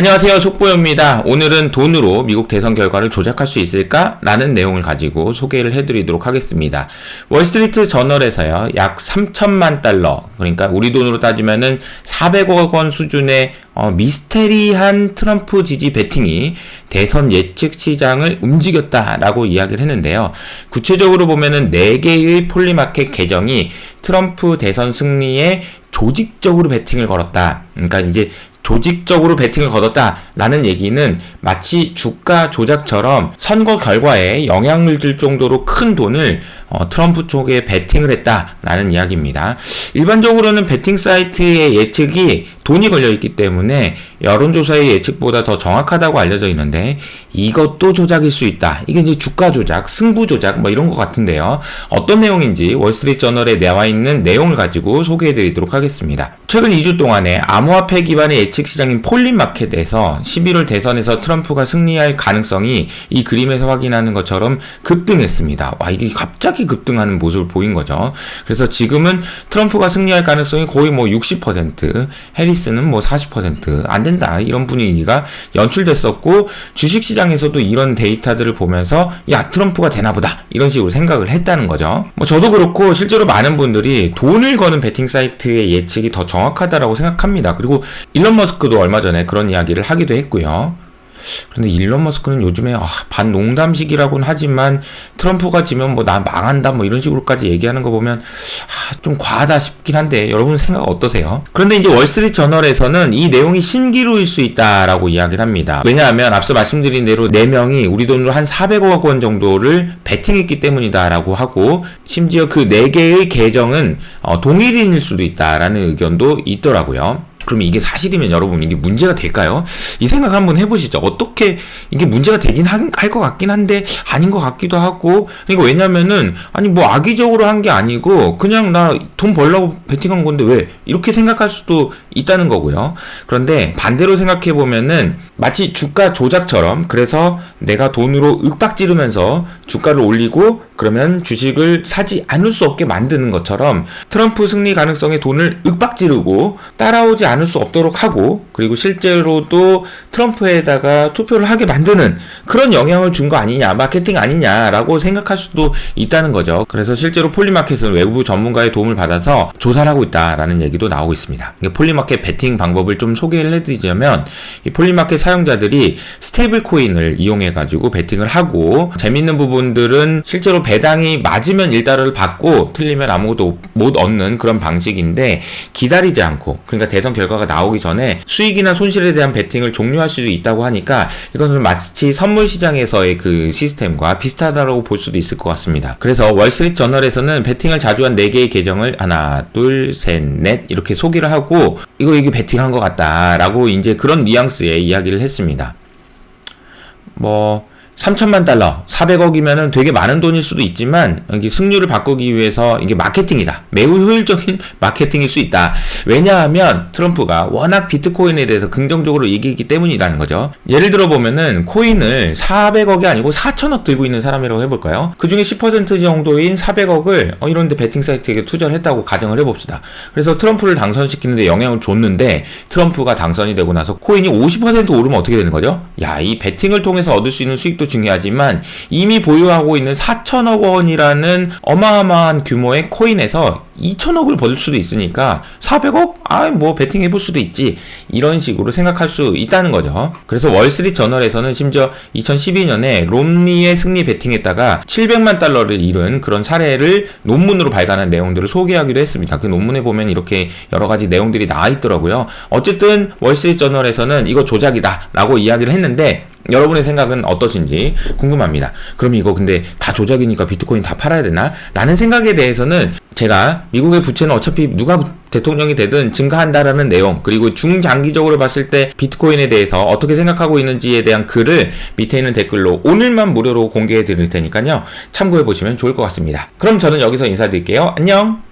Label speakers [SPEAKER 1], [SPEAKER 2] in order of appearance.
[SPEAKER 1] 안녕하세요, 속보입니다. 오늘은 돈으로 미국 대선 결과를 조작할 수 있을까? 라는 내용을 가지고 소개를 해드리도록 하겠습니다. 월스트리트 저널에서요, 약 3천만 달러, 그러니까 우리 돈으로 따지면은 400억 원 수준의 미스테리한 트럼프 지지 배팅이 대선 예측 시장을 움직였다라고 이야기를 했는데요. 구체적으로 보면은 4개의 폴리마켓 계정이 트럼프 대선 승리에 조직적으로 배팅을 걸었다. 그러니까 이제 조직적으로 배팅을 걸었다라는 얘기는 마치 주가 조작처럼 선거 결과에 영향을 줄 정도로 큰 돈을 트럼프 쪽에 배팅을 했다라는 이야기입니다. 일반적으로는 배팅 사이트의 예측이 돈이 걸려있기 때문에 여론조사의 예측보다 더 정확하다고 알려져 있는데 이것도 조작일 수 있다. 이게 이제 주가 조작, 승부 조작 뭐 이런 것 같은데요. 어떤 내용인지 월스트리트 저널에 나와 있는 내용을 가지고 소개해드리도록 하겠습니다. 최근 2주 동안에 암호화폐 기반의 예측 시장인 폴리마켓에서 11월 대선에서 트럼프가 승리할 가능성이 이 그림에서 확인하는 것처럼 급등했습니다. 와, 이게 갑자기 급등하는 모습을 보인 거죠. 그래서 지금은 트럼프가 승리할 가능성이 거의 60%, 해리스는 40%, 안 된다. 이런 분위기가 연출됐었고, 주식시장에서도 이런 데이터들을 보면서, 야, 트럼프가 되나보다. 이런 식으로 생각을 했다는 거죠. 저도 그렇고, 실제로 많은 분들이 돈을 거는 베팅 사이트의 예측이 더 정확하다라고 생각합니다. 그리고 일론 머스크도 얼마 전에 그런 이야기를 하기도 했고요. 그런데 일론 머스크는 요즘에 반농담식이라고는 하지만 트럼프가 지면 나 망한다 이런 식으로까지 얘기하는 거 보면 좀 과하다 싶긴 한데 여러분 생각 어떠세요? 그런데 이제 월스트리트 저널에서는 이 내용이 신기루일 수 있다라고 이야기를 합니다. 왜냐하면 앞서 말씀드린 대로 4명이 우리 돈으로 한 400억 원 정도를 베팅했기 때문이다라고 하고 심지어 그 4개의 계정은 동일인일 수도 있다라는 의견도 있더라고요. 그럼 이게 사실이면 여러분 이게 문제가 될까요? 이 생각 한번 해보시죠. 어떻게 이게 문제가 되긴 할 것 같긴 한데 아닌 것 같기도 하고. 그러니까 왜냐면은 악의적으로 한 게 아니고 그냥 나 돈 벌려고 베팅한 건데 왜 이렇게 생각할 수도 있다는 거고요. 그런데 반대로 생각해 보면은 마치 주가 조작처럼 그래서 내가 돈으로 윽박 지르면서 주가를 올리고 그러면 주식을 사지 않을 수 없게 만드는 것처럼 트럼프 승리 가능성에 돈을 윽박 지르고 따라오지 않을 수 없도록 하고 그리고 실제로도 트럼프에다가 투표를 하게 만드는 그런 영향을 준 거 아니냐, 마케팅 아니냐라고 생각할 수도 있다는 거죠. 그래서 실제로 폴리마켓은 외부 전문가의 도움을 받아서 조사를 하고 있다라는 얘기도 나오고 있습니다. 폴리마켓 베팅 방법을 좀 소개를 해드리자면 이 폴리마켓 사용자들이 스테이블 코인을 이용해가지고 베팅을 하고 재밌는 부분들은 실제로 배당이 맞으면 $1를 받고 틀리면 아무것도 못 얻는 그런 방식인데 기다리지 않고 그러니까 대선 결과가 나오기 전에 수익이나 손실에 대한 베팅을 종료할 수도 있다고 하니까 이것은 마치 선물 시장에서의 그 시스템과 비슷하다고 볼 수도 있을 것 같습니다. 그래서 월스트리트 저널에서는 베팅을 자주 한 4개의 계정을 하나, 둘, 셋, 넷 이렇게 소개를 하고 이게 베팅한 것 같다라고 이제 그런 뉘앙스의 이야기를 했습니다. 3천만 달러, 400억이면은 되게 많은 돈일 수도 있지만, 이게 승률을 바꾸기 위해서 이게 마케팅이다. 매우 효율적인 마케팅일 수 있다. 왜냐하면 트럼프가 워낙 비트코인에 대해서 긍정적으로 얘기했기 때문이라는 거죠. 예를 들어 보면은 코인을 400억이 아니고 4천억 들고 있는 사람이라고 해볼까요? 그 중에 10% 정도인 400억을 이런데 베팅 사이트에게 투자를 했다고 가정을 해봅시다. 그래서 트럼프를 당선시키는데 영향을 줬는데 트럼프가 당선이 되고 나서 코인이 50% 오르면 어떻게 되는 거죠? 야, 이 베팅을 통해서 얻을 수 있는 수익도 중요하지만 이미 보유하고 있는 4천억 원이라는 어마어마한 규모의 코인에서 2천억을 벌 수도 있으니까 400억? 베팅 해볼 수도 있지. 이런 식으로 생각할 수 있다는 거죠. 그래서 월스트리트 저널에서는 심지어 2012년에 롬니의 승리 베팅했다가 700만 달러를 잃은 그런 사례를 논문으로 발간한 내용들을 소개하기도 했습니다. 그 논문에 보면 이렇게 여러 가지 내용들이 나와 있더라고요. 어쨌든 월스트리트 저널에서는 이거 조작이다 라고 이야기를 했는데 여러분의 생각은 어떠신지 궁금합니다. 그럼 이거 근데 다 조작이니까 비트코인 다 팔아야 되나? 라는 생각에 대해서는 제가 미국의 부채는 어차피 누가 대통령이 되든 증가한다라는 내용 그리고 중장기적으로 봤을 때 비트코인에 대해서 어떻게 생각하고 있는지에 대한 글을 밑에 있는 댓글로 오늘만 무료로 공개해 드릴 테니까요. 참고해 보시면 좋을 것 같습니다. 그럼 저는 여기서 인사드릴게요. 안녕!